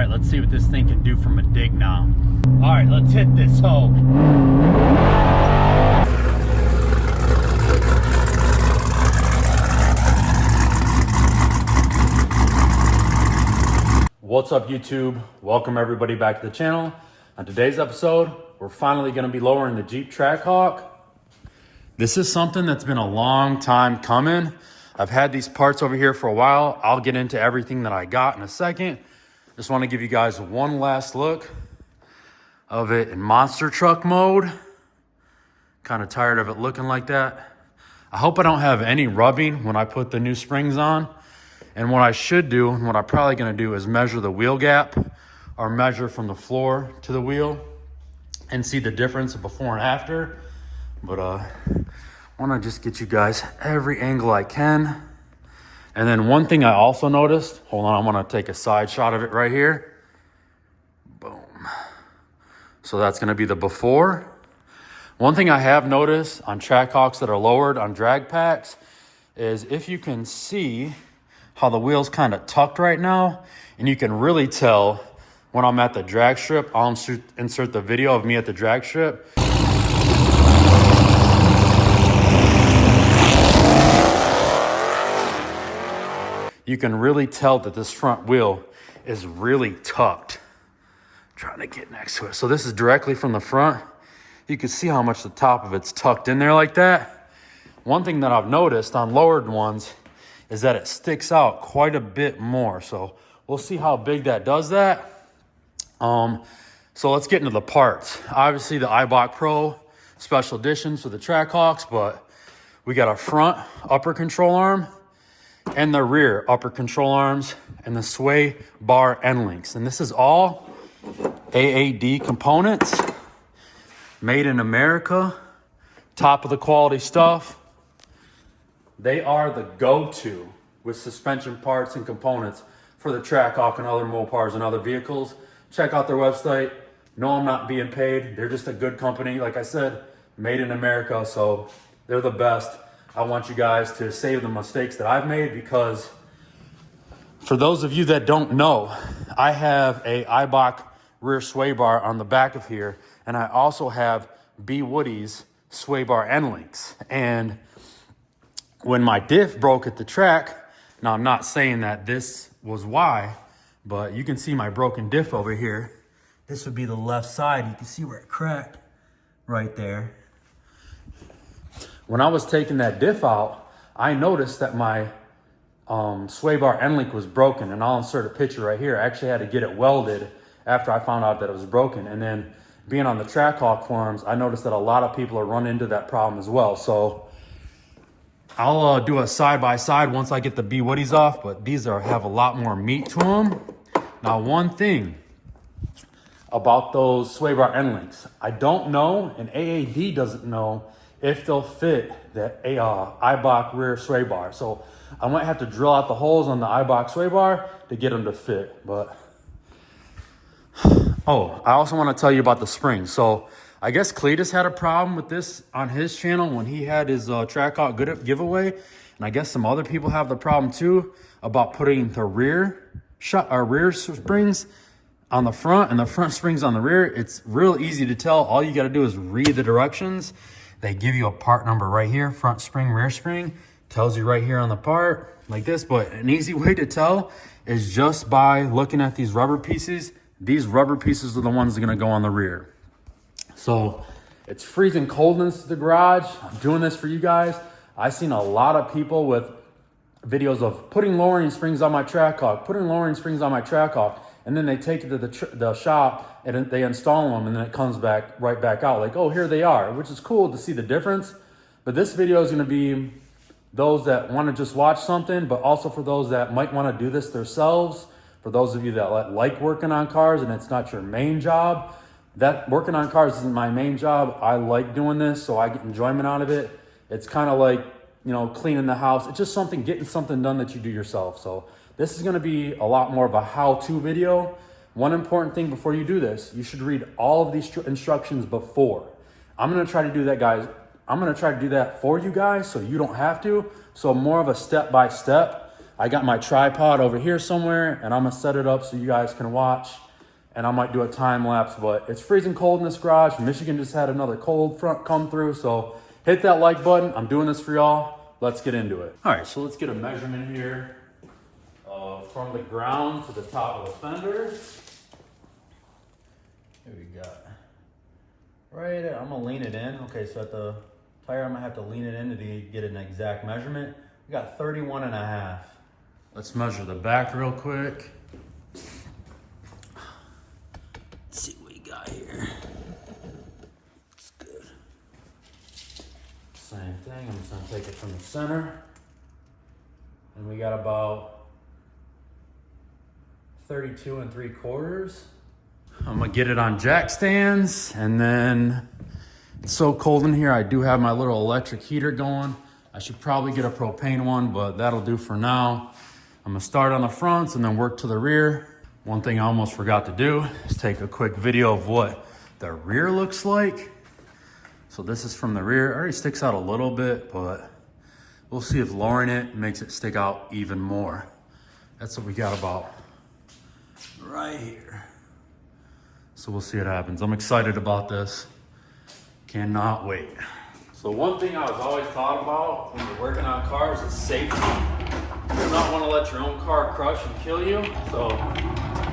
right, let's see what this thing can do from a dig now. All right, let's hit this hoe. What's up, YouTube? Welcome everybody back to the channel. On today's episode, we're finally gonna be lowering the Jeep Trackhawk. This is something that's been a long time coming. I've had these parts over here for a while. I'll get into everything that I got in a second. Just want to give you guys one last look of it in monster truck mode. Kind of tired of it looking like that. I hope I don't have any rubbing when I put the new springs on. And what I should do, and what I'm probably going to do, is measure the wheel gap, or measure from the floor to the wheel and see the difference before and after. But I want to just get you guys every angle I can. And then one thing I also noticed, hold on, I want to take a side shot of it right here. Boom. So that's going to be the before. One thing I have noticed on Trackhawks that are lowered on drag packs is if you can see how the wheel's kind of tucked right now, and you can really tell when I'm at the drag strip. I'll insert the video of me at the drag strip. You can really tell that this front wheel is really tucked. I'm trying to get next to it. So this is directly from the front. You can see how much the top of it's tucked in there like that. One thing that I've noticed on lowered ones is that it sticks out quite a bit more. So we'll see how big that does that. So let's get into the parts. Obviously the Eibach Pro Special Edition for the Trackhawks, but we got a front upper control arm and the rear upper control arms and the sway bar end links. And this is all AAD components, made in America, top of the quality stuff. They are the go-to with suspension parts and components for the Trackhawk and other Mopars and other vehicles. Check out their website. No, I'm not being paid. They're just a good company. Like I said, made in America, so they're the best. I want you guys to save the mistakes that I've made, because for those of you that don't know, I have a Eibach rear sway bar on the back of here, and I also have B. Woody's sway bar end links. And when my diff broke at the track, now I'm not saying that this was why, but you can see my broken diff over here. This would be the left side. You can see where it cracked right there. When I was taking that diff out, I noticed that my sway bar end link was broken, and I'll insert a picture right here. I actually had to get it welded after I found out that it was broken. And then being on the Trackhawk forums, I noticed that a lot of people are running into that problem as well. So I'll do a side-by-side once I get the B Woodies off, but these have a lot more meat to them. Now, one thing about those sway bar end links, I don't know, and AAD doesn't know, if they'll fit the Eibach rear sway bar. So I might have to drill out the holes on the Eibach sway bar to get them to fit. But oh, I also want to tell you about the springs. So I guess Cletus had a problem with this on his channel when he had his Trackhawk giveaway. And I guess some other people have the problem too about putting the rear springs on the front and the front springs on the rear. It's real easy to tell. All you got to do is read the directions. They give you a part number right here, front spring, rear spring. Tells you right here on the part, like this. But an easy way to tell is just by looking at these rubber pieces. These rubber pieces are the ones that are gonna go on the rear. So it's freezing cold in the garage. I'm doing this for you guys. I've seen a lot of people with videos of putting lowering springs on my Trackhawk, and then they take it to the shop and they install them, and then it comes right back out like, oh, here they are, which is cool to see the difference. But this video is gonna be those that wanna just watch something, but also for those that might wanna do this themselves. For those of you that like working on cars and it's not your main job, that working on cars isn't my main job. I like doing this, so I get enjoyment out of it. It's kind of like, you know, cleaning the house. It's just getting something done that you do yourself. So this is gonna be a lot more of a how-to video. One important thing before you do this, you should read all of these instructions before. I'm gonna try to do that, guys. I'm gonna try to do that for you guys so you don't have to. So more of a step-by-step. I got my tripod over here somewhere, and I'm gonna set it up so you guys can watch, and I might do a time lapse, but it's freezing cold in this garage. Michigan just had another cold front come through, so hit that like button. I'm doing this for y'all. Let's get into it. All right, so let's get a measurement here from the ground to the top of the fender. Here we got, right there, I'm gonna lean it in. Okay, so at the tire, I'm gonna have to lean it in to get an exact measurement. We got 31.5. Let's measure the back real quick. Let's see what we got here. It's good. Same thing, I'm just gonna take it from the center. And we got about 32 3/4. I'm gonna get it on jack stands, and then it's so cold in here, I do have my little electric heater going. I should probably get a propane one, but that'll do for now. I'm gonna start on the fronts and then work to the rear. One thing I almost forgot to do is take a quick video of what the rear looks like. So this is from the rear. It already sticks out a little bit, but we'll see if lowering it makes it stick out even more. That's what we got about right here. So we'll see what happens. I'm excited about this. Cannot wait. So one thing I was always thought about when you're working on cars is safety. You do not want to let your own car crush and kill you. So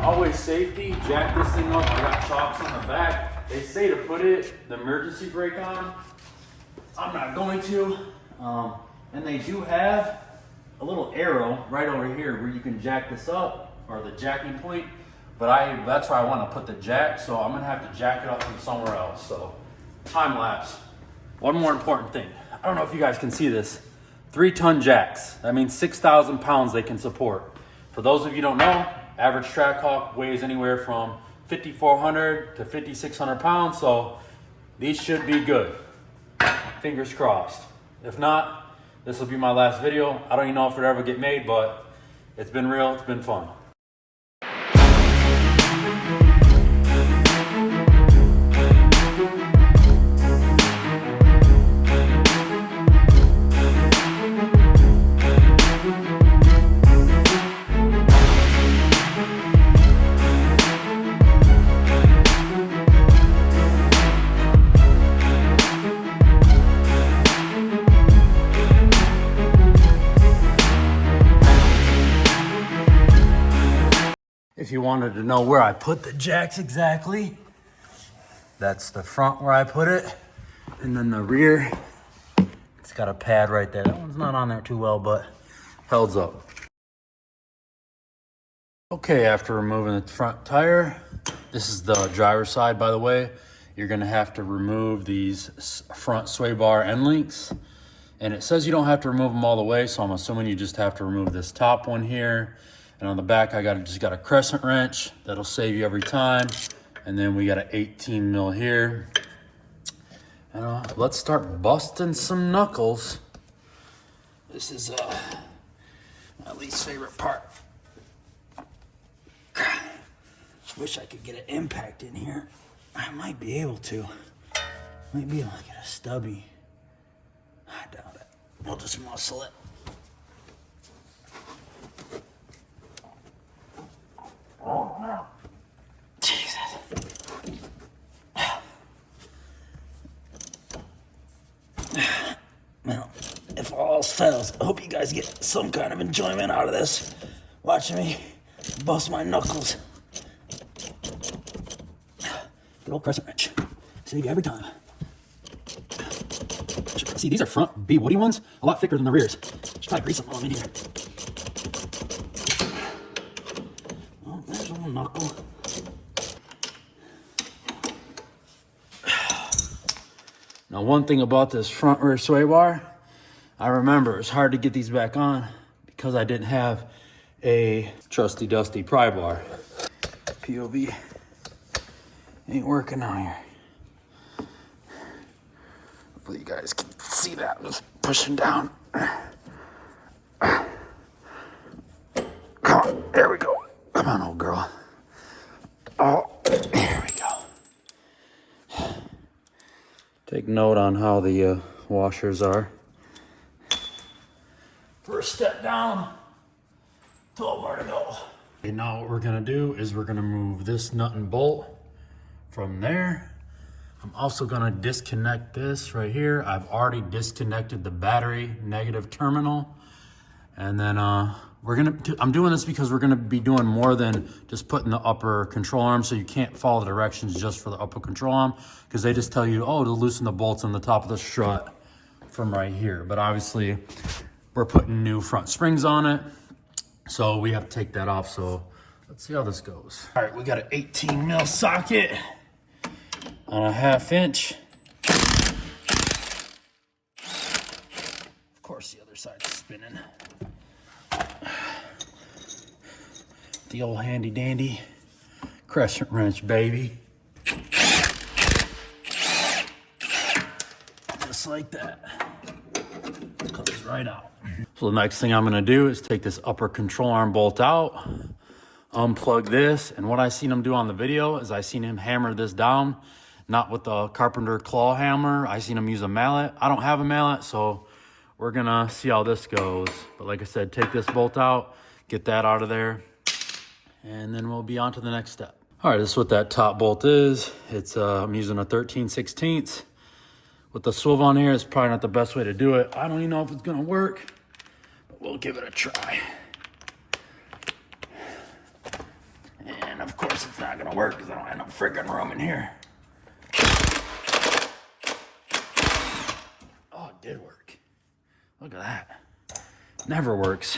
always safety. Jack this thing up. I got chocks on the back. They say to put the emergency brake on. I'm not going to. And they do have a little arrow right over here where you can jack this up, or the jacking point. But that's where I want to put the jack, so I'm gonna have to jack it up from somewhere else. So time lapse. One more important thing. I don't know if you guys can see this. 3-ton jacks. That means 6,000 pounds they can support. For those of you who don't know, average Trackhawk weighs anywhere from 5,400 to 5,600 pounds. So these should be good. Fingers crossed. If not, this will be my last video. I don't even know if it'll ever get made, but it's been real, it's been fun. If you wanted to know where I put the jacks exactly, that's the front where I put it. And then the rear, it's got a pad right there. That one's not on there too well, but holds up. Okay, after removing the front tire, this is the driver's side, by the way. You're gonna have to remove these front sway bar end links. And it says you don't have to remove them all the way, so I'm assuming you just have to remove this top one here. And on the back, I just got a crescent wrench. That'll save you every time. And then we got an 18 mil here. And let's start busting some knuckles. This is my least favorite part. Wish I could get an impact in here. I might be able to. Might be able to get a stubby. I doubt it. We'll just muscle it. Jesus. Well, if all else fails, I hope you guys get some kind of enjoyment out of this. Watching me bust my knuckles. Good old crescent wrench. Save you every time. See, these are front B Woody ones, a lot thicker than the rears. Should try to grease them while I'm in here. Oh, there's a little knuckle. Now, one thing about this front rear sway bar, I remember it's hard to get these back on because I didn't have a trusty dusty pry bar. POV ain't working out here. Hopefully you guys can see that. I'm just pushing down. Come on, there we go. Come on, old girl. Oh, there we go. Take note on how the washers are. First step down, 12 more to go. Okay, now what we're gonna do is we're gonna move this nut and bolt from there. I'm also gonna disconnect this right here. I've already disconnected the battery negative terminal. And then I'm doing this because we're gonna be doing more than just putting the upper control arm, so you can't follow the directions just for the upper control arm, because they just tell you, oh, to loosen the bolts on the top of the strut from right here. But obviously we're putting new front springs on it, so we have to take that off. So let's see how this goes. All right, we got an 18 mil socket on a 1/2 inch. Of course, the other side's spinning. The old handy dandy crescent wrench, baby. Just like that. Comes right out. So the next thing I'm gonna do is take this upper control arm bolt out, unplug this, and what I seen him do on the video is I seen him hammer this down, not with the carpenter claw hammer. I seen him use a mallet. I don't have a mallet, so we're gonna see how this goes. But like I said, take this bolt out, get that out of there, and then we'll be on to the next step. All right, this is what that top bolt is. It's I'm using a 13/16. With the swivel on here, it's probably not the best way to do it. I don't even know if it's gonna work, but we'll give it a try. And of course it's not gonna work because I don't have no freaking room in here. Oh, it did work. Look at that. Never works.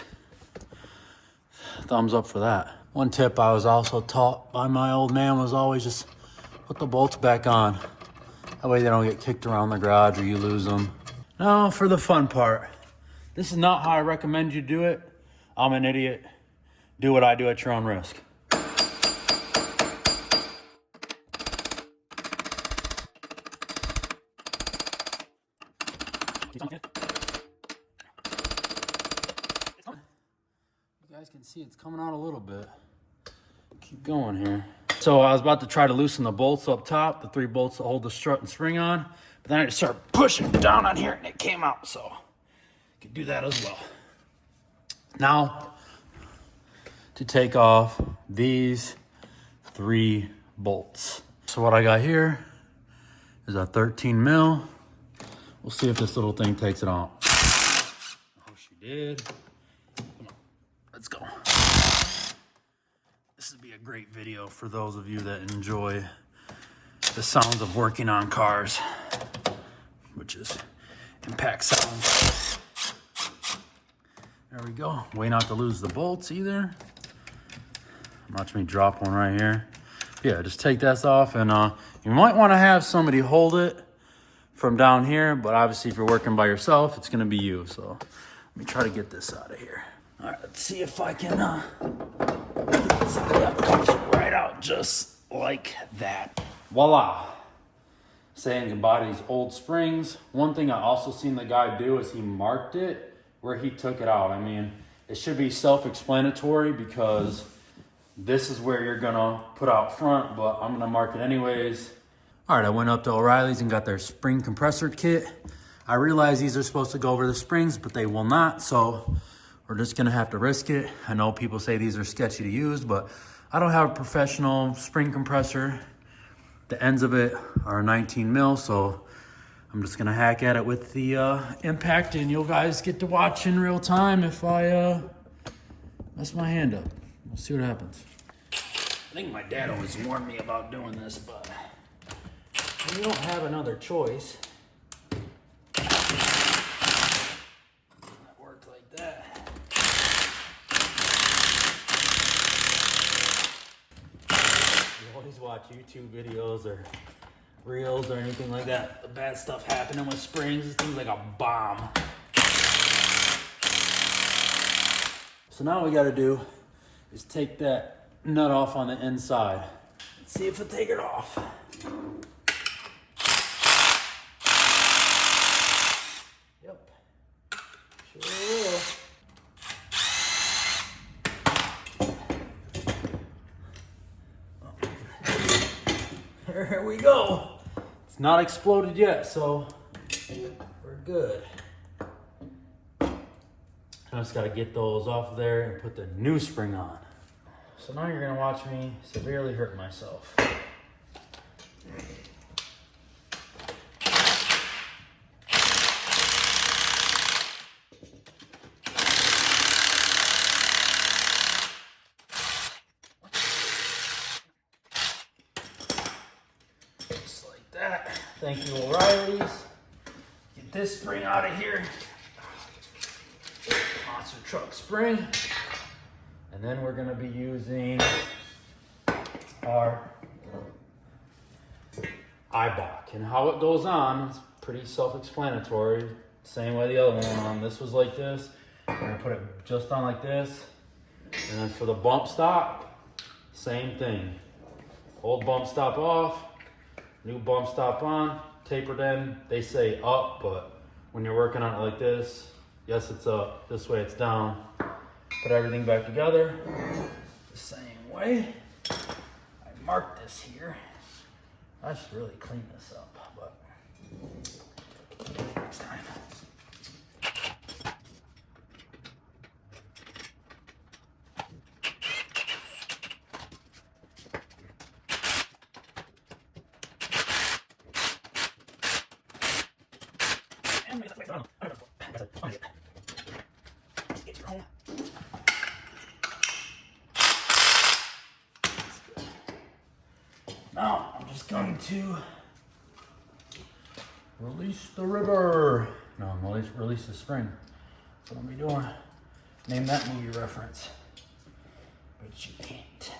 Thumbs up for that. One tip I was also taught by my old man was always just put the bolts back on. That way they don't get kicked around the garage or you lose them. Now for the fun part. This is not how I recommend you do it. I'm an idiot. Do what I do at your own risk. You guys can see it's coming out a little bit. Keep going here. So I was about to try to loosen the bolts up top, the 3 bolts that hold the strut and spring on, but then I just started pushing down on here and it came out, so you can do that as well. Now, to take off these 3 bolts. So what I got here is a 13 mil. We'll see if this little thing takes it off. Oh, she did. Come on, let's go. This would be a great video for those of you that enjoy the sounds of working on cars, which is impact sounds. There we go. Way not to lose the bolts either. Watch me drop one right here. Yeah, just take this off, and you might want to have somebody hold it from down here, but obviously if you're working by yourself, it's going to be you. So let me try to get this out of here. All right, let's see if I can get this out. That comes right out just like that. Voila. Saying goodbye to these old springs. One thing I also seen the guy do is he marked it where he took it out. I mean, it should be self-explanatory because this is where you're gonna put out front, but I'm gonna mark it anyways. All right, I went up to O'Reilly's and got their spring compressor kit. I realize these are supposed to go over the springs, but they will not, so we're just gonna have to risk it. I know people say these are sketchy to use, but I don't have a professional spring compressor. The ends of it are 19 mil, so I'm just gonna hack at it with the impact, and you guys get to watch in real time if I mess my hand up. We'll see what happens. I think my dad always warned me about doing this, but you don't have another choice. That worked like that. You always watch YouTube videos or reels or anything like that. The bad stuff happening with springs, this thing's like a bomb. So now what we gotta do is take that nut off on the inside. Let's see if it'll take it off. Yep, sure will. There we go. It's not exploded yet, so we're good. I just gotta get those off of there and put the new spring on. So now you're gonna watch me severely hurt myself. Just like that. Thank you, O'Reilly's. Get this spring out of here. Monster truck spring. And then we're gonna be using our Eibach. And how it goes on, it's pretty self-explanatory. Same way the other one went on. This was like this. We're gonna put it just on like this. And then for the bump stop, same thing. Old bump stop off, new bump stop on, tapered in. They say up, but when you're working on it like this, yes, it's up. This way it's down. Put everything back together the same way. I marked this here. I should really clean this up, but next time. Now I'm just going to release the river. No, I'm gonna release the spring. That's what I'm gonna be doing. Name that movie reference. But you can't.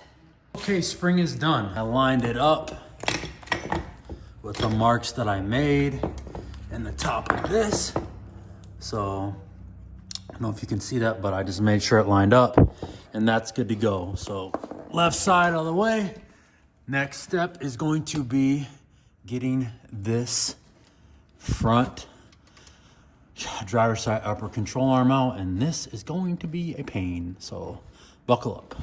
Okay, spring is done. I lined it up with the marks that I made in the top of this. So I don't know if you can see that, but I just made sure it lined up and that's good to go. So left side of the way. Next step is going to be getting this front driver's side upper control arm out, and this is going to be a pain, so buckle up.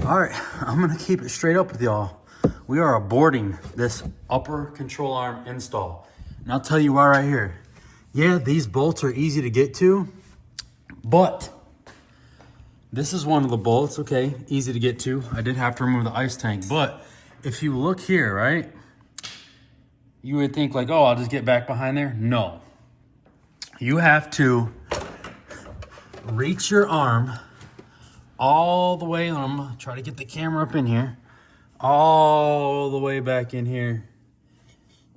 All right, I'm gonna keep it straight up with y'all. We are aborting this upper control arm install, and I'll tell you why right here. Yeah, these bolts are easy to get to, but this is one of the bolts, okay, easy to get to. I did have to remove the ice tank, but if you look here, right, you would think like, oh, I'll just get back behind there. No. You have to reach your arm all the way, and I'm gonna try to get the camera up in here, all the way back in here.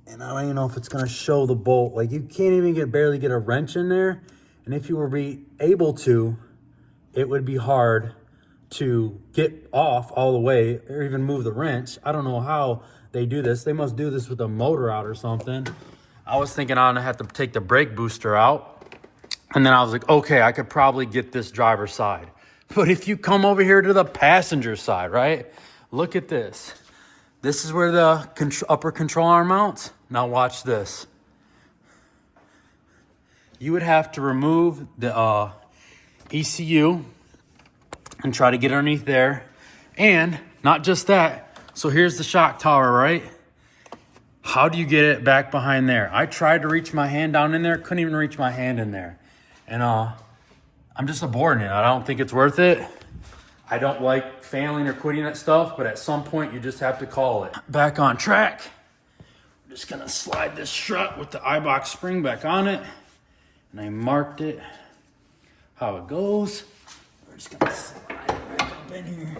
And I don't even know if it's gonna show the bolt. Like you can't even barely get a wrench in there. And if you were able to, it would be hard to get off all the way or even move the wrench. I don't know how they do this. They must do this with a motor out or something. I was thinking I'm gonna have to take the brake booster out. And then I was like, okay, I could probably get this driver's side. But if you come over here to the passenger side, right? Look at this. This is where the upper control arm mounts. Now watch this. You would have to remove the ECU and try to get underneath there. And not just that. So here's the shock tower, right? How do you get it back behind there? I tried to reach my hand down in there. Couldn't even reach my hand in there. And I'm just aborting it. I don't think it's worth it. I don't like failing or quitting at stuff, but at some point you just have to call it. Back on track. I'm just gonna slide this strut with the Eibach spring back on it. And I marked it how it goes. We're just gonna slide it back up in here.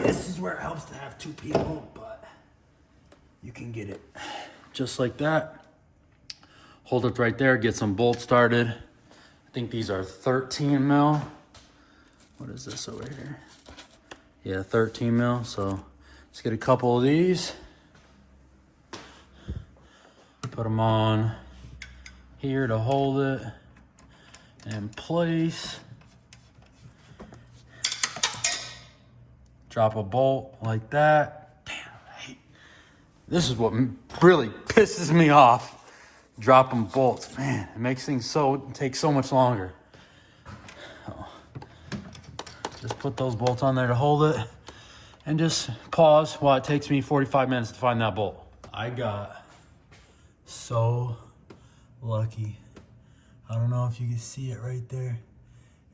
This is where it helps to have two people, but you can get it just like that. Hold it right there, get some bolts started. I think these are 13 mil. What is this over here? Yeah, 13 mil. So let's get a couple of these. Put them on here to hold it in place. Drop a bolt like that. Damn, this is what really pisses me off. Dropping bolts, man, it makes things take so much longer. Just put those bolts on there to hold it and just pause while it takes me 45 minutes to find that bolt. I got so lucky. I don't know if you can see it right there.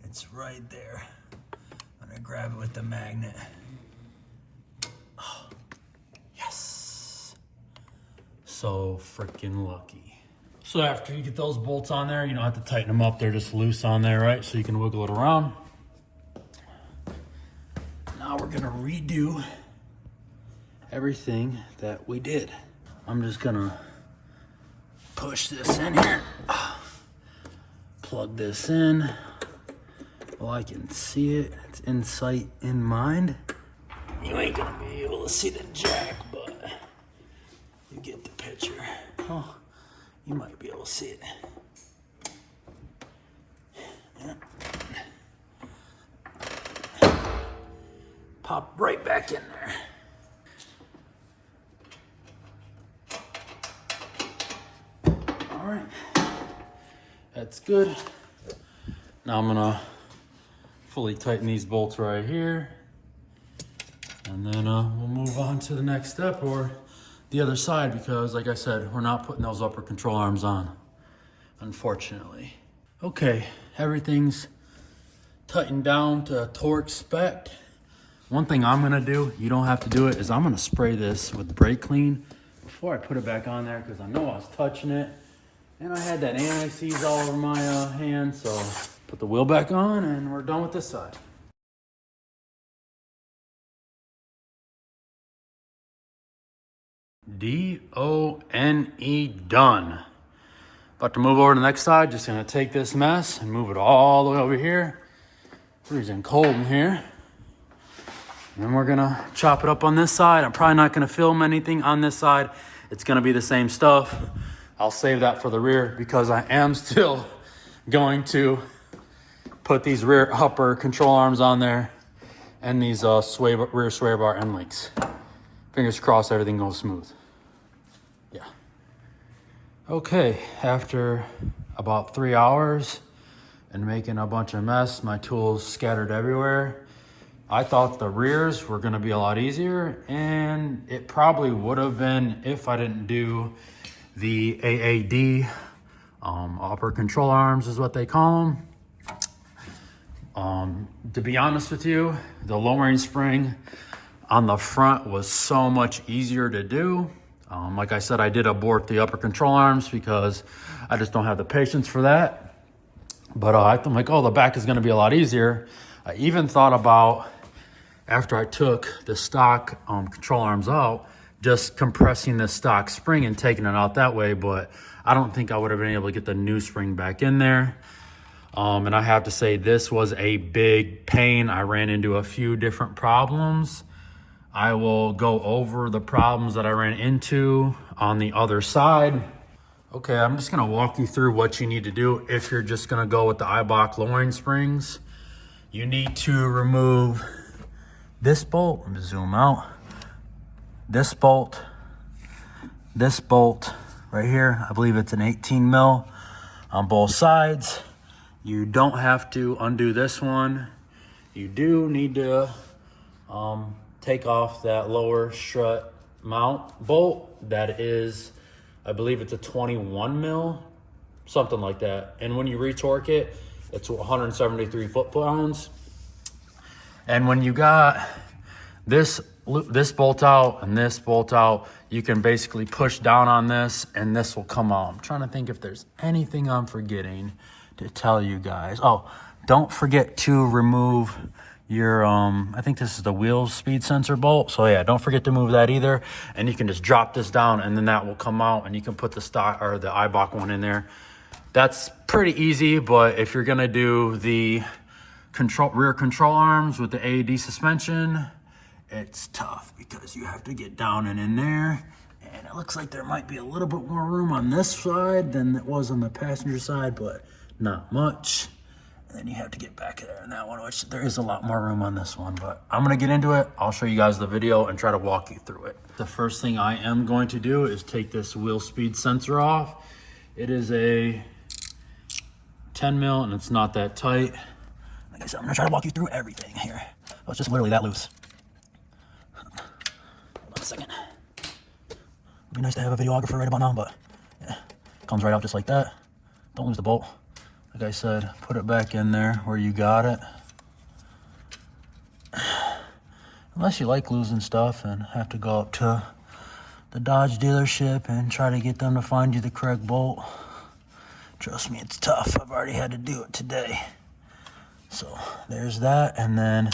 It's right there. I'm gonna grab it with the magnet. Oh, yes. So freaking lucky. So after you get those bolts on there, you don't have to tighten them up. They're just loose on there, right? So you can wiggle it around. Now we're gonna redo everything that we did. I'm just gonna push this in here. Plug this in. Well, I can see it. It's in sight, in mind. You ain't gonna be able to see the jack, but you get the picture. Oh, you might be able to see it. Yeah. Pop right back in there. All right, that's good. Now I'm gonna fully tighten these bolts right here. And then we'll move on to the next step, or the other side, because like I said, we're not putting those upper control arms on, unfortunately. Okay, everything's tightened down to torque spec. One thing I'm gonna do, you don't have to do it, is I'm gonna spray this with brake clean before I put it back on there, because I know I was touching it and I had that anti-seize all over my hand. So put the wheel back on and we're done with this side. D-O-N-E, done. About to move over to the next side. Just gonna take this mess and move it all the way over here. Freezing cold in here. And then we're gonna chop it up on this side. I'm probably not gonna film anything on this side. It's gonna be the same stuff. I'll save that for the rear, because I am still going to put these rear upper control arms on there and these rear sway bar end links. Fingers crossed everything goes smooth. Yeah. Okay, after about 3 hours and making a bunch of mess, my tools scattered everywhere, I thought the rears were gonna be a lot easier, and it probably would have been if I didn't do the AAD, upper control arms is what they call them. To be honest with you, the lowering spring on the front was so much easier to do. Like I said, I did abort the upper control arms because I just don't have the patience for that. But I'm like, oh, the back is gonna be a lot easier. I even thought about, after I took the stock control arms out, just compressing the stock spring and taking it out that way, but I don't think I would have been able to get the new spring back in there. And I have to say, this was a big pain. I ran into a few different problems. I will go over the problems that I ran into on the other side. Okay, I'm just gonna walk you through what you need to do if you're just gonna go with the Eibach lowering springs. You need to remove this bolt. Let me zoom out. This bolt right here, I believe it's an 18 mil on both sides. You don't have to undo this one. You do need to take off that lower strut mount bolt. That is, I believe it's a 21 mil, something like that. And when you retorque it, it's 173 foot-pounds. And when you got this bolt out and this bolt out, you can basically push down on this and this will come out. I'm trying to think if there's anything I'm forgetting to tell you guys. Oh, don't forget to remove your, I think this is the wheel speed sensor bolt. So yeah, don't forget to move that either. And you can just drop this down and then that will come out and you can put the stock or the Eibach one in there. That's pretty easy, but if you're gonna do the rear control arms with the AAD suspension, it's tough because you have to get down and in there. And it looks like there might be a little bit more room on this side than it was on the passenger side, but not much. And then you have to get back there in that one, which there is a lot more room on this one, but I'm gonna get into it. I'll show you guys the video and try to walk you through it. The first thing I am going to do is take this wheel speed sensor off. It is a 10 mil and it's not that tight. Like I said, I'm gonna try to walk you through everything here. Oh, it's just literally that loose. Hold on a second. It'd be nice to have a videographer right about now, but yeah, comes right out just like that. Don't lose the bolt. like I said, put it back in there where you got it. Unless you like losing stuff and have to go up to the Dodge dealership and try to get them to find you the correct bolt. Trust me, it's tough. I've already had to do it today. So there's that, and then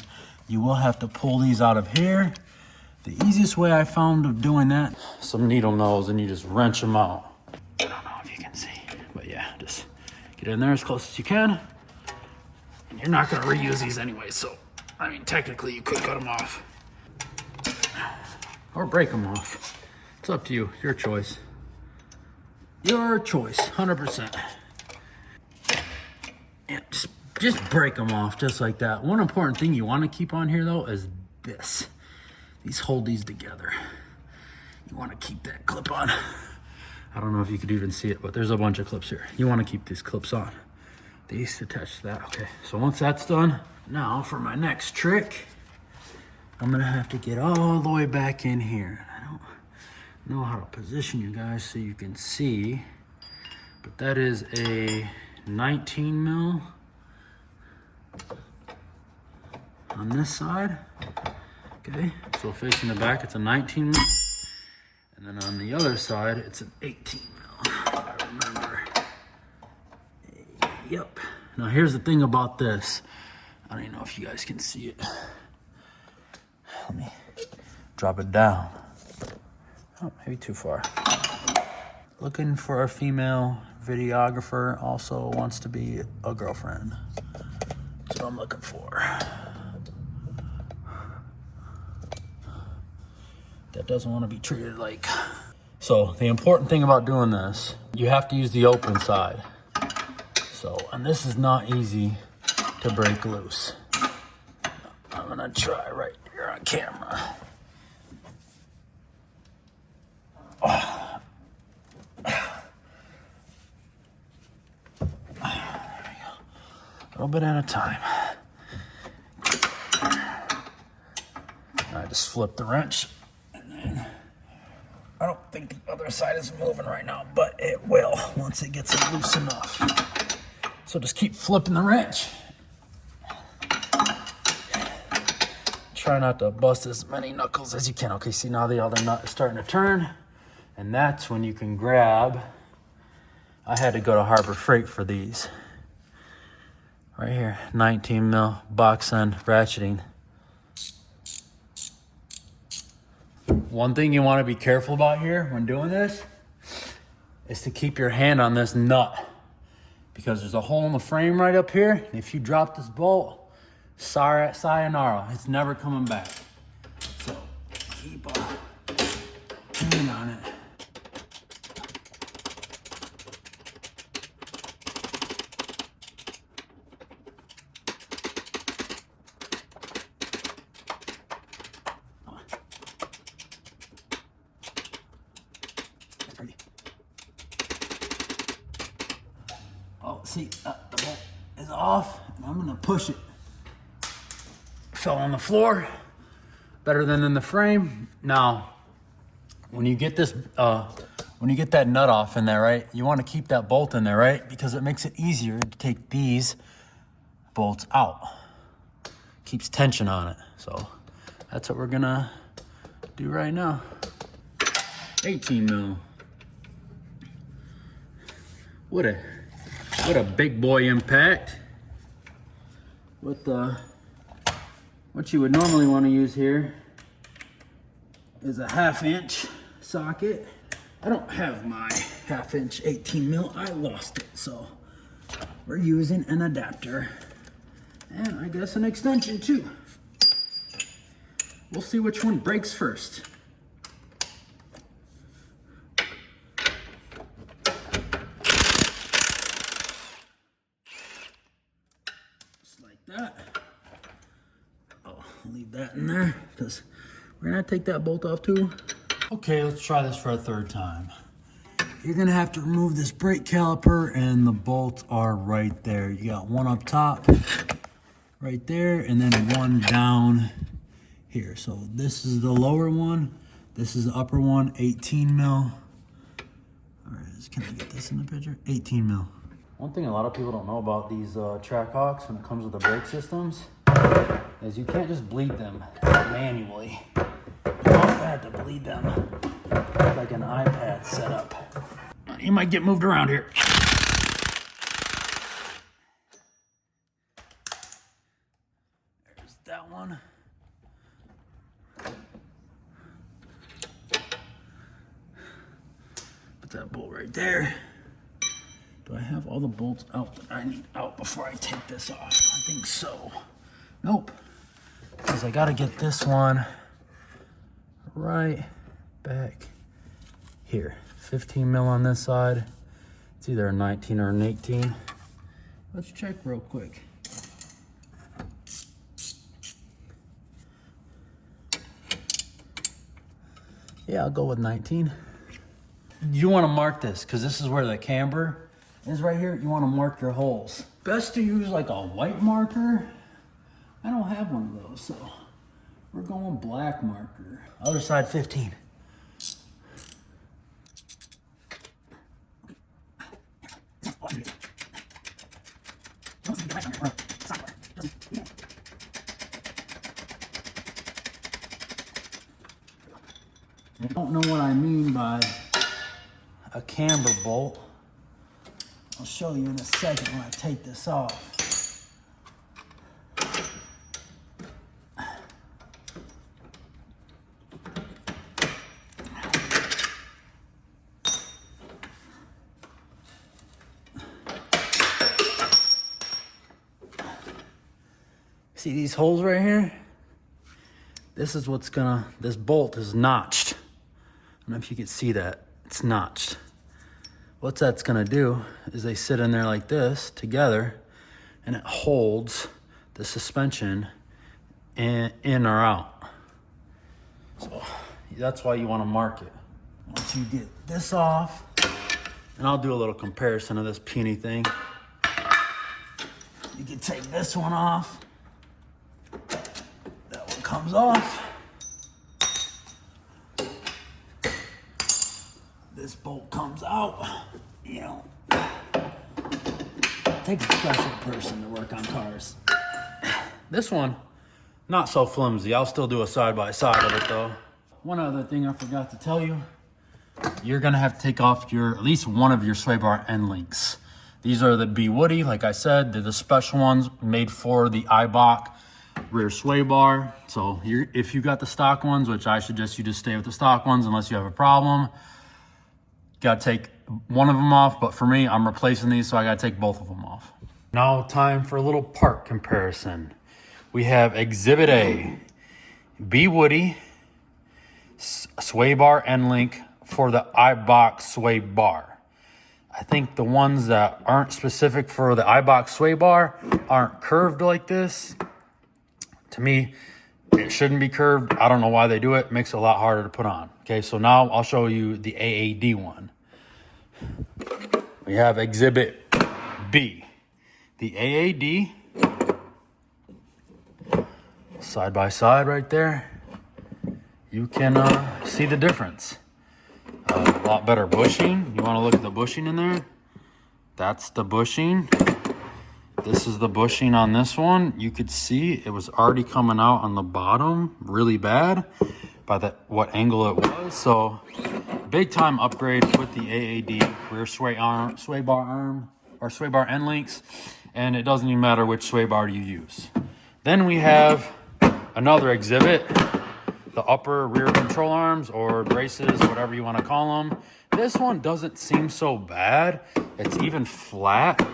you will have to pull these out of here. The easiest way I found of doing that, some needle nose, and you just wrench them out. I don't know if you can see, but yeah, just get in there as close as you can. And you're not gonna reuse these anyway, so, I mean, technically you could cut them off. Or break them off. It's up to you, your choice. Your choice, 100%. Yeah, just break them off, just like that. One important thing you wanna keep on here though is this. These hold these together. You wanna keep that clip on. I don't know if you could even see it, but there's a bunch of clips here. You wanna keep these clips on. These attached to that, okay. So once that's done, now for my next trick, I'm gonna have to get all the way back in here. I don't know how to position you guys so you can see, but that is a 19 mil on this side. Okay, so facing the back, it's a 19 mil. And then on the other side, it's an 18 mil, if I remember. Yep. Now here's the thing about this. I don't even know if you guys can see it. Let me drop it down. Oh, maybe too far. Looking for a female videographer, also wants to be a girlfriend. That's what I'm looking for. That doesn't want to be treated like. So the important thing about doing this, you have to use the open side. So, and this is not easy to break loose. I'm gonna try right here on camera. Oh. There we go. A little bit at a time. I just flip the wrench. I don't think the other side is moving right now, but it will once it gets loose enough. So just keep flipping the wrench. Try not to bust as many knuckles as you can. Okay, see now the other nut is starting to turn, and that's when you can grab. I had to go to Harbor Freight for these. Right here, 19 mil box end ratcheting. One thing you want to be careful about here when doing this is to keep your hand on this nut, because there's a hole in the frame right up here. And if you drop this bolt, sayonara, it's never coming back. So keep a hand on it. Oh, see, the bolt is off, and I'm gonna push it. Fell on the floor, better than in the frame. Now, when you get this, when you get that nut off in there, right, you wanna keep that bolt in there, right? Because it makes it easier to take these bolts out. Keeps tension on it. So that's what we're gonna do right now. 18 mil. What a big boy impact. With what you would normally want to use here is a 1/2 inch socket. I don't have my 1/2 inch 18 mil. I lost it, so we're using an adapter and I guess an extension too. We'll see which one breaks first. That. Oh, leave that in there because we're gonna take that bolt off too. Okay, let's try this for a third time. You're gonna have to remove this brake caliper, and the bolts are right there. You got one up top right there, and then one down here. So this is the lower one, this is the upper one, 18 mil. All right, can I get this in the picture? 18 mil. One thing a lot of people don't know about these Trackhawks when it comes with the brake systems is you can't just bleed them manually. You also have to bleed them like an iPad setup. You might get moved around here. There's that one. Put that bolt right there. Do I have all the bolts out that I need out before I take this off? I think so. Nope. Because I gotta get this one right back here. 15 mil on this side. It's either a 19 or an 18. Let's check real quick. Yeah, I'll go with 19. You want to mark this because this is where the camber is right here. You want to mark your holes. Best to use like a white marker. I don't have one of those, so we're going black marker. Other side 15. I don't know what I mean by a camber bolt. I'll show you in a second when I take this off. See these holes right here? This is what's gonna, this bolt is notched. I don't know if you can see that, it's notched. What that's gonna do is they sit in there like this together and it holds the suspension in or out. So that's why you wanna mark it. Once you get this off, and I'll do a little comparison of this puny thing. You can take this one off. That one comes off. This bolt comes out. You know, takes a special person to work on cars. This one, not so flimsy. I'll still do a side-by-side of it though. One other thing I forgot to tell you, you're gonna have to take off at least one of your sway bar end links. These are the B Woody, like I said, they're the special ones made for the Eibach rear sway bar. So if you got the stock ones, which I suggest you just stay with the stock ones unless you have a problem, got to take one of them off. But for me, I'm replacing these, so I got to take both of them off. Now time for a little part comparison. We have Exhibit A, B Woody sway bar end link for the Eibach sway bar. I think the ones that aren't specific for the Eibach sway bar aren't curved like this. To me, it shouldn't be curved. I don't know why they do it. It makes it a lot harder to put on. Okay, so now I'll show you the AAD one. We have Exhibit B. The AAD, side by side right there. You can see the difference. A lot better bushing. You want to look at the bushing in there? That's the bushing. This is the bushing on this one. You could see it was already coming out on the bottom really bad by what angle it was. So big time upgrade with the AAD rear sway bar arm or sway bar end links, and it doesn't even matter which sway bar you use. Then we have another exhibit, the upper rear control arms or braces, whatever you want to call them. This one doesn't seem so bad. It's even flat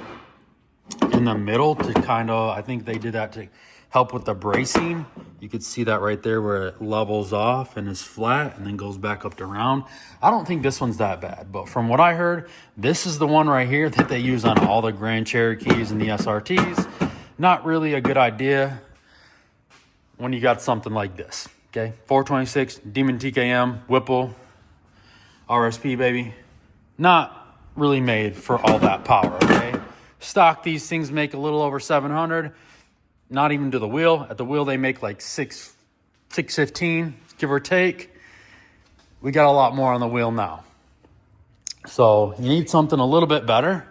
in the middle to kind of, I think they did that to help with the bracing. You could see that right there where it levels off and is flat and then goes back up to round. I don't think this one's that bad, but from what I heard, this is the one right here that they use on all the Grand Cherokees and the SRTs. Not really a good idea when you got something like this. Okay, 426 Demon TKM Whipple RSP, baby. Not really made for all that power, okay? Stock, these things make a little over 700. Not even to the wheel. At the wheel, they make like 615, give or take. We got a lot more on the wheel now. So you need something a little bit better.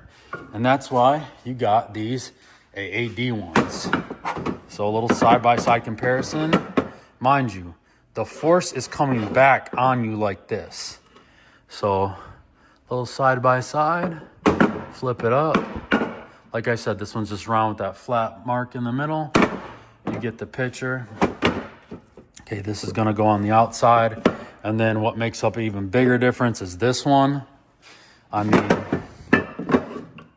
And that's why you got these AAD ones. So a little side-by-side comparison. Mind you, the force is coming back on you like this. So a little side-by-side, flip it up. Like I said, this one's just round with that flat mark in the middle. You get the picture. Okay, this is gonna go on the outside. And then what makes up an even bigger difference is this one. I mean,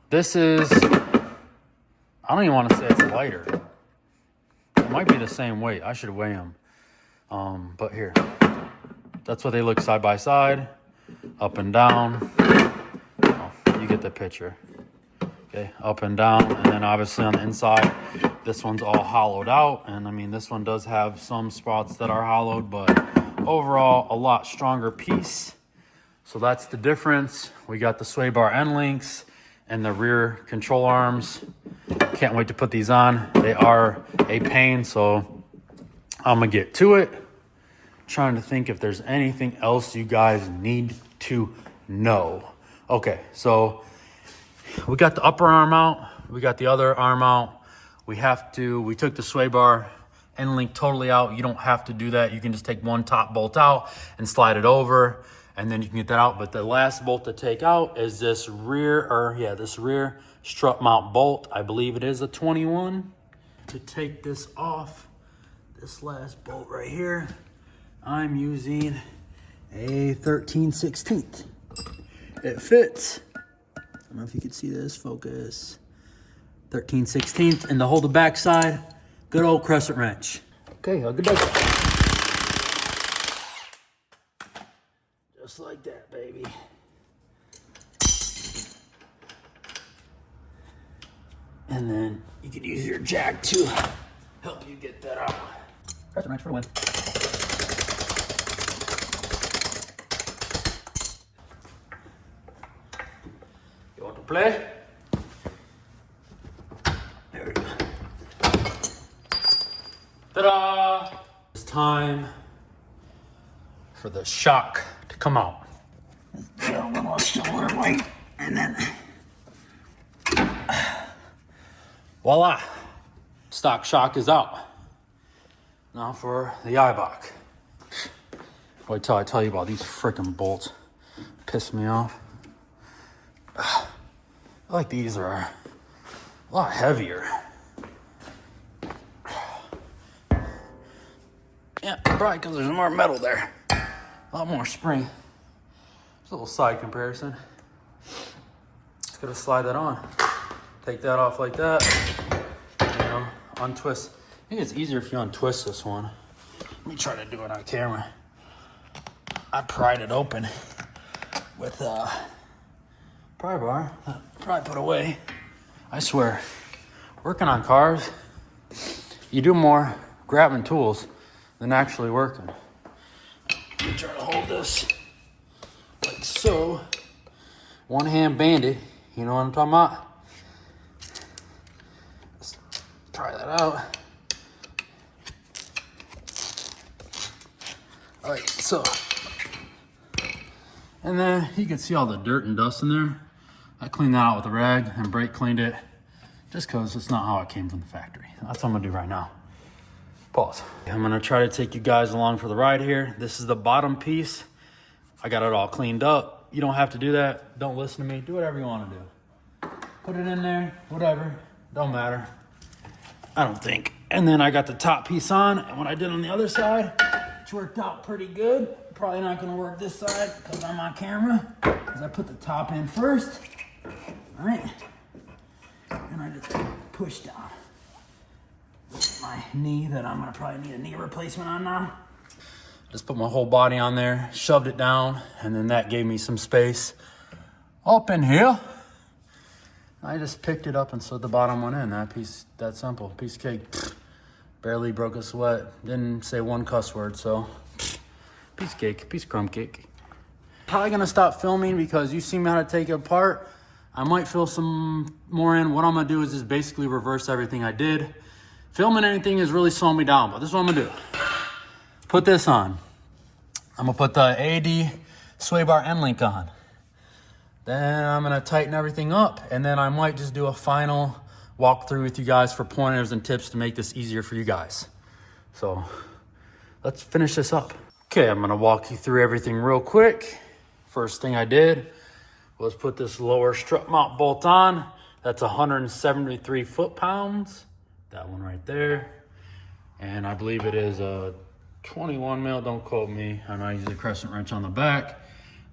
this is, I don't even want to say it's lighter. It might be the same weight. I should weigh them. But here, that's what they look side by side, up and down. Oh, you get the picture. Okay, up and down. And then obviously on the inside, this one's all hollowed out. And I mean, this one does have some spots that are hollowed, but overall, a lot stronger piece. So that's the difference. We got the sway bar end links and the rear control arms. Can't wait to put these on. They are a pain, so I'm gonna get to it. Trying to think if there's anything else you guys need to know. Okay, so we got the upper arm out. We got the other arm out. We took the sway bar end link totally out. You don't have to do that. You can just take one top bolt out and slide it over, and then you can get that out. But the last bolt to take out is this rear strut mount bolt. I believe it is a 21. To take this off, this last bolt right here, I'm using a 13/16. It fits. I don't know if you can see this, focus. 13/16, and to hold the back side, good old crescent wrench. Okay, hug it back. Just like that, baby. And then you could use your jack to help you get that out. Crescent wrench for the win. You want to play? There we go. Ta-da! It's time for the shock to come out. Get a little shoulder weight, and then voila! Stock shock is out. Now for the Eibach. Wait till I tell you about these freaking bolts. Piss me off. I like these are a lot heavier. Yeah, probably because there's more metal there. A lot more spring. Just a little side comparison. Just gotta slide that on. Take that off like that. You know, untwist. I think it's easier if you untwist this one. Let me try to do it on camera. I pried it open with a pry bar. Probably put away. I swear, working on cars, you do more grabbing tools than actually working. Let me try to hold this like so. One hand banded, you know what I'm talking about? Let's try that out. All right, so, and then you can see all the dirt and dust in there. I cleaned that out with a rag and brake cleaned it just because it's not how it came from the factory. That's what I'm gonna do right now. Pause. I'm gonna try to take you guys along for the ride here. This is the bottom piece. I got it all cleaned up. You don't have to do that. Don't listen to me. Do whatever you wanna do. Put it in there, whatever. Don't matter. I don't think. And then I got the top piece on, and what I did on the other side, which worked out pretty good. Probably not gonna work this side because I'm on camera, because I put the top in first. All right, and I just push down my knee that I'm gonna probably need a knee replacement on now. Just put my whole body on there, shoved it down, and then that gave me some space up in here. I just picked it up and sewed the bottom one in. That simple, piece of cake. Barely broke a sweat. Didn't say one cuss word, so piece of cake, piece of crumb cake. Probably gonna stop filming because you see me how to take it apart. I might fill some more in. What I'm gonna do is just basically reverse everything I did. Filming anything is really slowing me down, but this is what I'm gonna do. Put this on. I'm gonna put the AD sway bar end link on. then I'm gonna tighten everything up, and then I might just do a final walkthrough with you guys for pointers and tips to make this easier for you guys. So let's finish this up. Okay, I'm gonna walk you through everything real quick. First thing I did was put this lower strut mount bolt on. That's 173 foot-pounds. That one right there. And I believe it is a 21 mil, don't quote me. I know I use a crescent wrench on the back.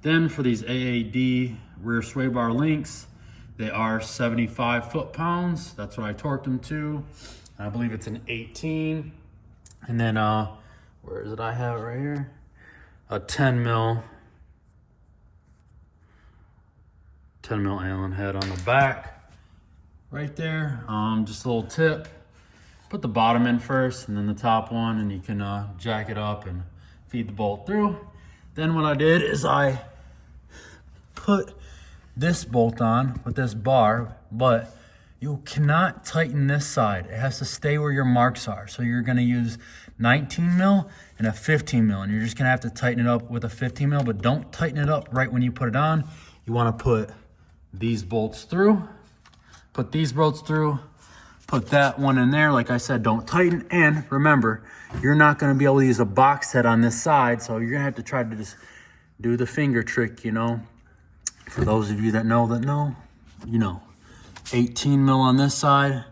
Then for these AAD rear sway bar links, they are 75 foot-pounds. That's what I torqued them to. I believe it's an 18. And then, where is it? I have it right here. A 10 mil Allen head on the back. Right there, just a little tip. Put the bottom in first and then the top one, and you can jack it up and feed the bolt through. Then what I did is I put this bolt on with this bar, but you cannot tighten this side. It has to stay where your marks are. So you're gonna use 19 mil and a 15 mil, and you're just gonna have to tighten it up with a 15 mil, but don't tighten it up right when you put it on. You wanna put these bolts through, put these bolts through, put that one in there. Like I said, don't tighten. And remember, you're not gonna be able to use a box head on this side, so you're gonna have to try to just do the finger trick, you know. For those of you that know, you know. 18 mil on this side,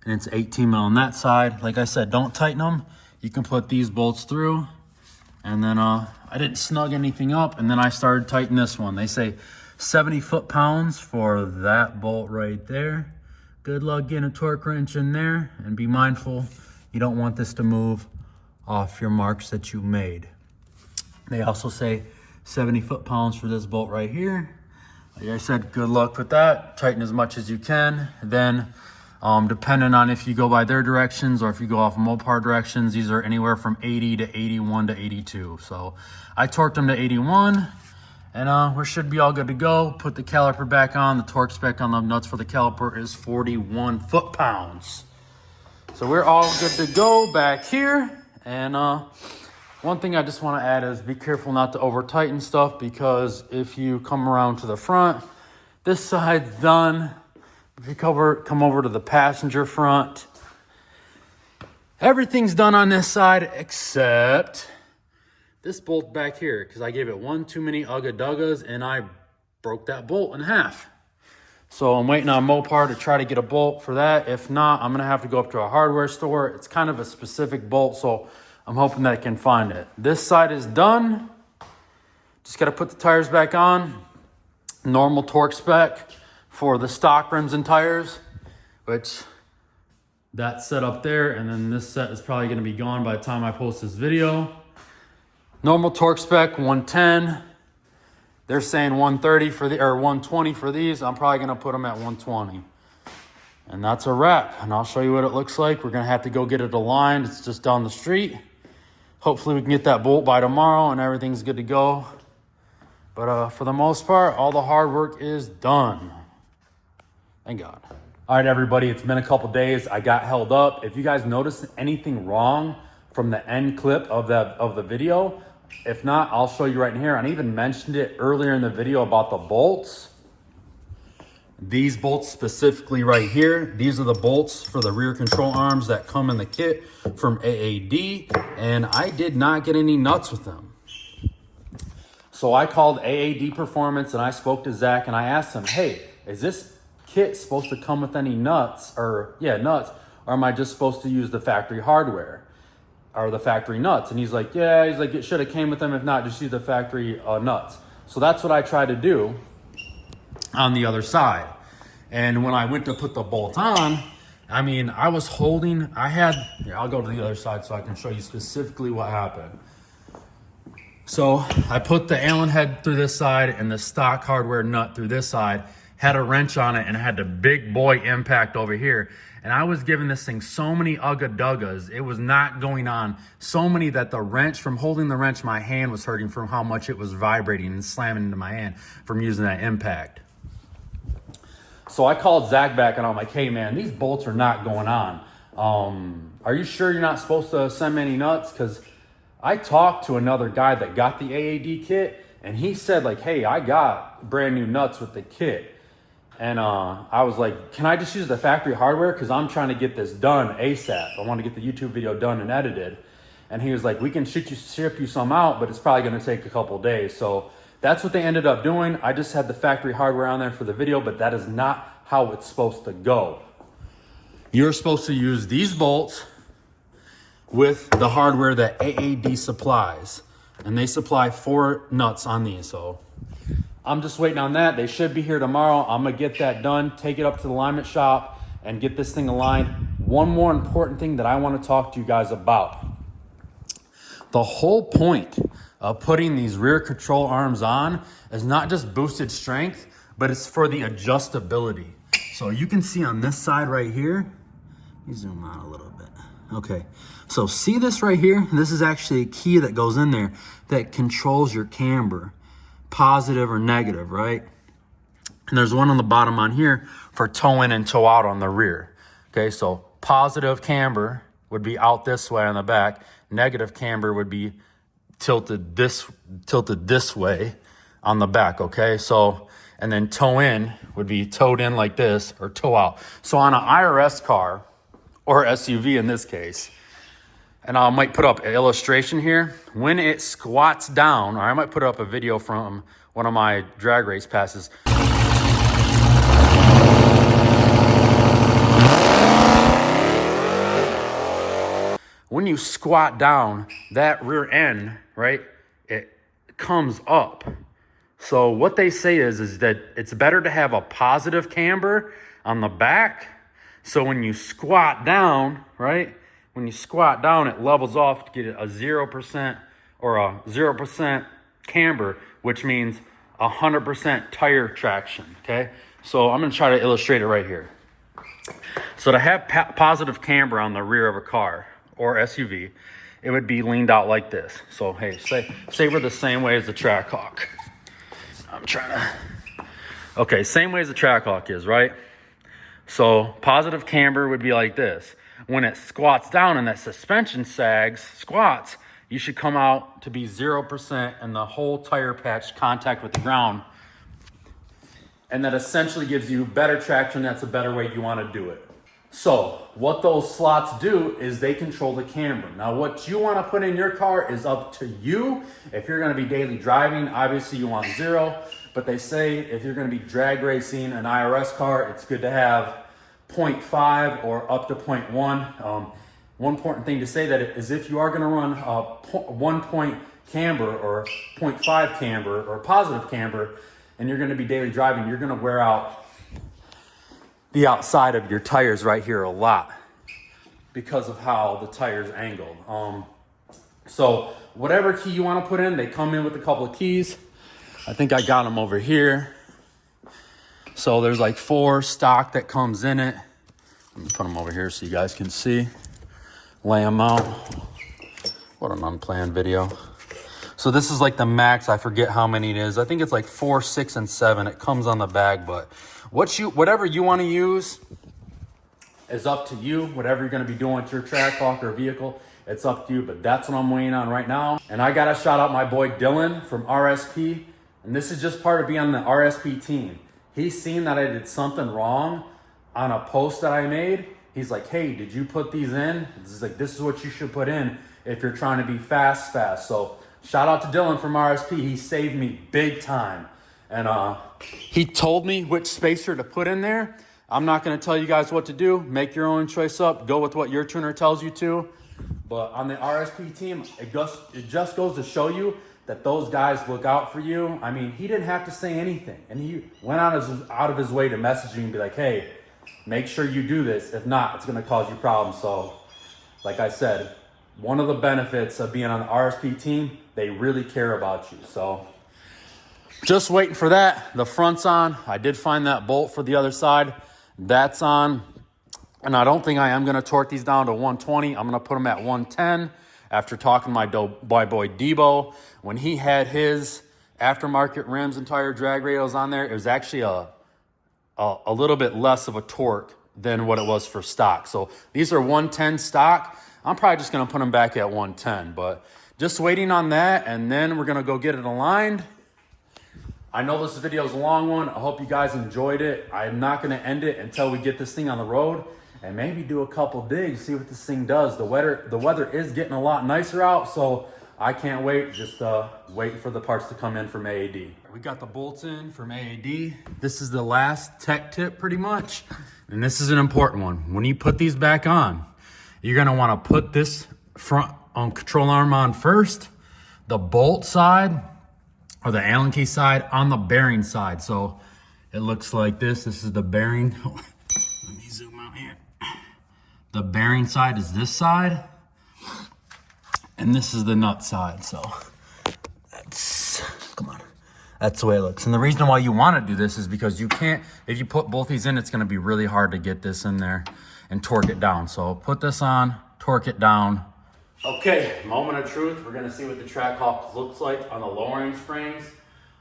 and it's 18 mil on that side. Like I said, don't tighten them. You can put these bolts through, and then I didn't snug anything up, and then I started tightening this one. They say 70 foot-pounds for that bolt right there. Good luck getting a torque wrench in there, and be mindful, you don't want this to move off your marks that you made. They also say 70 foot-pounds for this bolt right here. Like I said, good luck with that. Tighten as much as you can. Then, depending on if you go by their directions or if you go off Mopar directions, these are anywhere from 80 to 81 to 82. So I torqued them to 81, and we should be all good to go. Put the caliper back on. The torque spec on the nuts for the caliper is 41 foot-pounds. So we're all good to go back here. And one thing I just want to add is be careful not to over tighten stuff, because if you come around to the front, this side's done. If you come over to the passenger front, everything's done on this side except this bolt back here, because I gave it one too many ugga duggas and I broke that bolt in half. So I'm waiting on Mopar to try to get a bolt for that. If not, I'm gonna have to go up to a hardware store. It's kind of a specific bolt, so I'm hoping that I can find it. This side is done. Just gotta put the tires back on. Normal torque spec for the stock rims and tires, which that's set up there. And then this set is probably gonna be gone by the time I post this video. Normal torque spec, 110. They're saying 130 for the, or 120 for these. I'm probably gonna put them at 120. And that's a wrap. And I'll show you what it looks like. We're gonna have to go get it aligned. It's just down the street. Hopefully we can get that bolt by tomorrow and everything's good to go. But for the most part, all the hard work is done. Thank God. All right, everybody, it's been a couple days. I got held up. If you guys noticed anything wrong from the end clip of the video, if not, I'll show you right in here. I even mentioned it earlier in the video about the bolts. These bolts specifically right here, these are the bolts for the rear control arms that come in the kit from AAD, and I did not get any nuts with them. So I called AAD Performance and I spoke to Zach and I asked him, hey, is this kit supposed to come with any nuts, or nuts, or am I just supposed to use the factory hardware or the factory nuts? And he's like, yeah, it should have came with them. If not, just use the factory nuts. So that's what I tried to do on the other side. And when I went to put the bolt on, I mean, I was holding, here, I'll go to the other side so I can show you specifically what happened. So I put the Allen head through this side and the stock hardware nut through this side, had a wrench on it, and it had the big boy impact over here. And I was giving this thing so many ugga duggas, it was not going on. So many that the wrench, from holding the wrench, my hand was hurting from how much it was vibrating and slamming into my hand from using that impact. So I called Zach back and I'm like, hey man, these bolts are not going on. Are you sure you're not supposed to send me any nuts? Because I talked to another guy that got the AAD kit and he said like, hey, I got brand new nuts with the kit. And I was like, can I just use the factory hardware? Because I'm trying to get this done ASAP. I want to get the YouTube video done and edited. And he was like, we can ship you some out, but it's probably going to take a couple days. So that's what they ended up doing. I just had the factory hardware on there for the video, but that is not how it's supposed to go. You're supposed to use these bolts with the hardware that AAD supplies. And they supply 4 nuts on these. So I'm just waiting on that. They should be here tomorrow. I'm gonna get that done, take it up to the alignment shop and get this thing aligned. One more important thing that I want to talk to you guys about. The whole point of putting these rear control arms on is not just boosted strength, but it's for the adjustability. So you can see on this side right here, let me zoom out a little bit. Okay, so see this right here? This is actually a key that goes in there that controls your camber, positive or negative, right? And there's one on the bottom on here for toe in and toe out on the rear. Okay, so positive camber would be out this way on the back. Negative camber would be tilted this way on the back, okay? So, and then toe in would be towed in like this or toe out. So on an IRS car, or SUV in this case, and I might put up an illustration here, when it squats down, or I might put up a video from one of my drag race passes. When you squat down, that rear end, right, it comes up. So what they say is that it's better to have a positive camber on the back. So when you squat down, right, when you squat down, it levels off to get a 0% or a 0% camber, which means 100% tire traction, okay? So I'm gonna try to illustrate it right here. So to have positive camber on the rear of a car or SUV, it would be leaned out like this. So hey, say we're the same way as the Trackhawk. I'm trying to, okay, same way as the Trackhawk is, right? So positive camber would be like this. When it squats down and that suspension squats, you should come out to be 0% and the whole tire patch contact with the ground. And that essentially gives you better traction. That's a better way you want to do it. So what those slots do is they control the camber. Now what you want to put in your car is up to you. If you're going to be daily driving, obviously you want 0. But they say if you're going to be drag racing an IRS car, it's good to have 0.5 or up to 0.1. One important thing to say that is if you are going to run a 1 point camber or 0.5 camber or positive camber, and you're going to be daily driving, you're going to wear out the outside of your tires right here a lot because of how the tire's angled. So whatever key you want to put in, they come in with a couple of keys. I think I got them over here. So there's like 4 stock that comes in it. Let me put them over here so you guys can see. Lay them out. What an unplanned video. So this is like the max. I forget how many it is. I think it's like 4, 6, and 7. It comes on the bag, but whatever you want to use is up to you. Whatever you're going to be doing with your Trackhawk or vehicle, it's up to you. But that's what I'm waiting on right now. And I got to shout out my boy Dylan from RSP. And this is just part of being on the RSP team. He's seen that I did something wrong on a post that I made. He's like, hey, did you put these in? He's like, this is what you should put in if you're trying to be fast. So shout out to Dylan from RSP. He saved me big time. And he told me which spacer to put in there. I'm not going to tell you guys what to do. Make your own choice up. Go with what your tuner tells you to. But on the RSP team, it just goes to show you that those guys look out for you. I mean, he didn't have to say anything. And he went out of his way to message you and be like, hey, make sure you do this. If not, it's going to cause you problems. So like I said, one of the benefits of being on the RSP team, they really care about you. So just waiting for that. The front's on. I did find that bolt for the other side. That's on. And I don't think I am going to torque these down to 120. I'm going to put them at 110 after talking to my boy Debo. When he had his aftermarket rims and tire drag radials on there, it was actually a little bit less of a torque than what it was for stock. So these are 110 stock. I'm probably just going to put them back at 110. But just waiting on that, and then we're going to go get it aligned. I know this video is a long one. I hope you guys enjoyed it. I'm not gonna end it until we get this thing on the road and maybe do a couple digs, see what this thing does. The weather is getting a lot nicer out, so I can't wait. Just waiting for the parts to come in from AAD. We got the bolts in from AAD. This is the last tech tip pretty much. And this is an important one. When you put these back on, you're gonna wanna put this front control arm on first, the bolt side, or the Allen key side on the bearing side. So it looks like this. This is the bearing. Let me zoom out here. The bearing side is this side, and this is the nut side. So that's the way it looks. And the reason why you want to do this is because you can't, if you put both these in, it's going to be really hard to get this in there and torque it down. So put this on, torque it down. Okay, moment of truth. We're gonna see what the Trackhawk looks like on the lowering springs.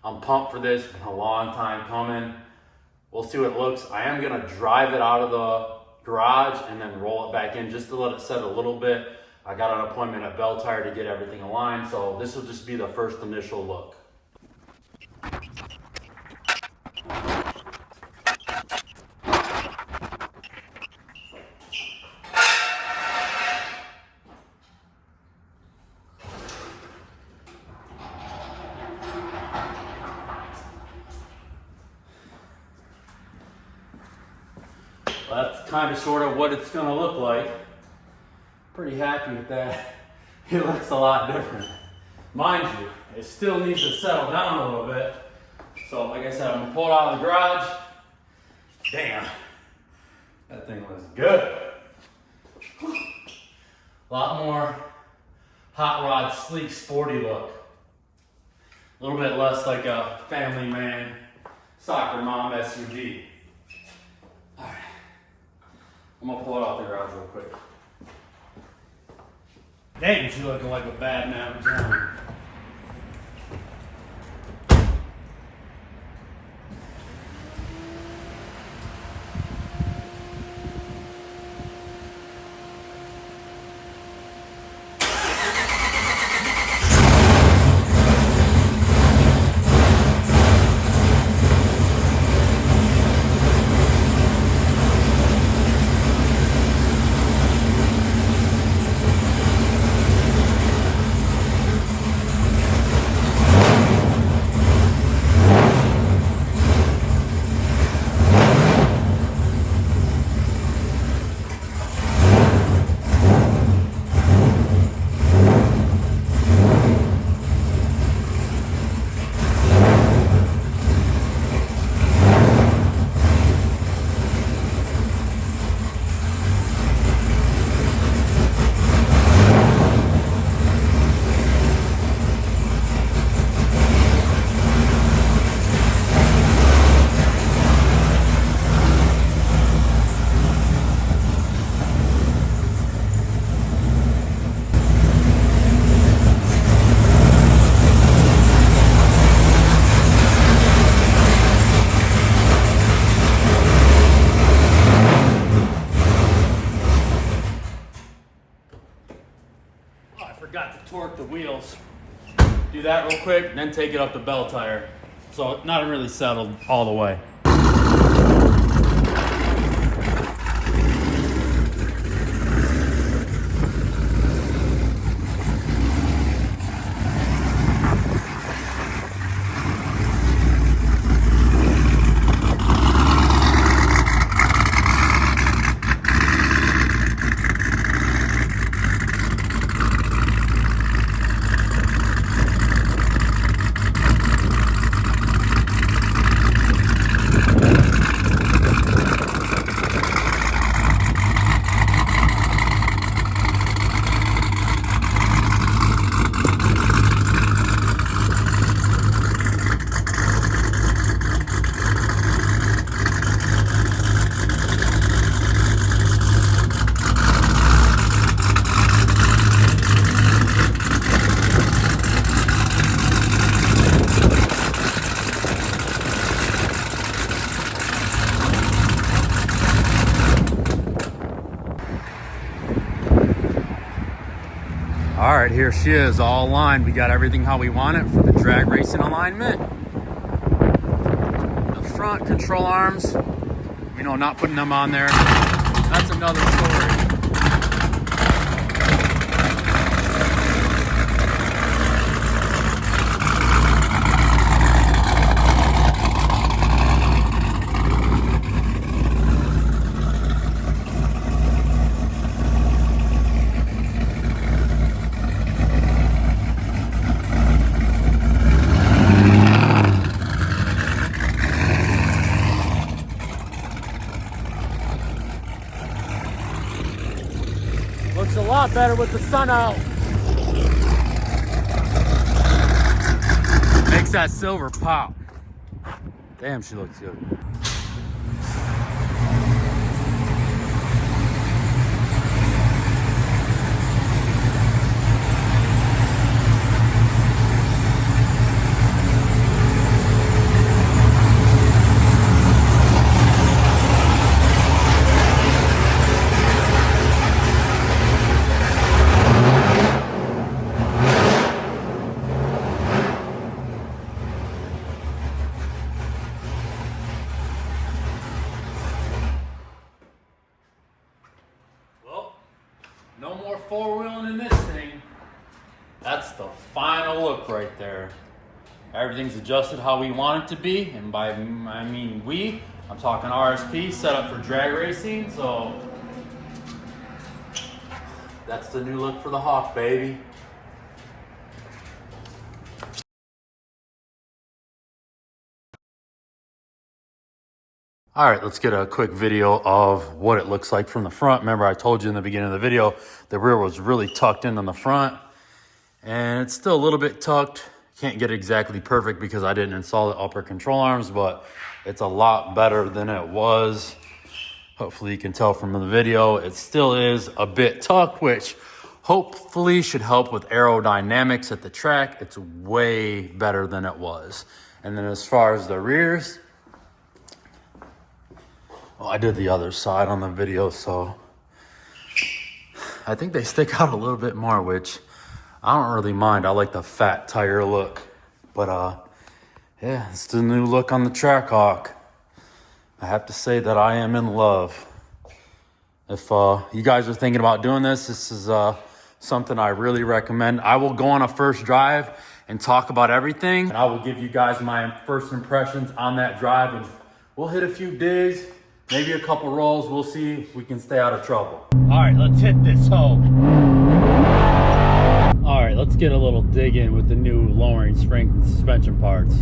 I'm pumped for this, been a long time coming. We'll see what it looks. I am gonna drive it out of the garage and then roll it back in just to let it set a little bit. I got an appointment at Bell Tire to get everything aligned, so this will just be the first initial look. That's kind of sort of what it's gonna look like. Pretty happy with that. It looks a lot different. Mind you, it still needs to settle down a little bit. So like I said, I'm gonna pull it out of the garage. Damn, that thing looks good. A lot more hot rod, sleek, sporty look. A little bit less like a family man, soccer mom SUV. I'm gonna pull it out the garage real quick. Dang, she's looking like a bad man drone. Forgot to torque the wheels. Do that real quick, then take it up to Bell Tire. So not really settled all the way. All right, here she is, all aligned. We got everything how we want it for the drag racing alignment. front control arms, you know, not putting them on there, that's another story. Looks a lot better with the sun out. Makes that silver pop. Damn, she looks good. No more four-wheeling in this thing. That's the final look right there. Everything's adjusted how we want it to be, and by I mean we. I'm talking RSP, set up for drag racing, so that's the new look for the Hawk, baby. All right, let's get a quick video of what it looks like from the front. Remember, I told you in the beginning of the video, the rear was really tucked in on the front, and it's still a little bit tucked. Can't get it exactly perfect because I didn't install the upper control arms, but it's a lot better than it was. Hopefully you can tell from the video, it still is a bit tucked, which hopefully should help with aerodynamics at the track. It's way better than it was. And then as far as the rears, well, I did the other side on the video, so I think they stick out a little bit more, which I don't really mind. I like the fat tire look. But yeah, it's the new look on the Trackhawk. I have to say that I am in love. If you guys are thinking about doing this, this is something I really recommend. I will go on a first drive and talk about everything. And I will give you guys my first impressions on that drive. And we'll hit a few digs. Maybe a couple rolls. We'll see if we can stay out of trouble. All right, let's hit this hoe. All right, let's get a little dig in with the new lowering springs and suspension parts.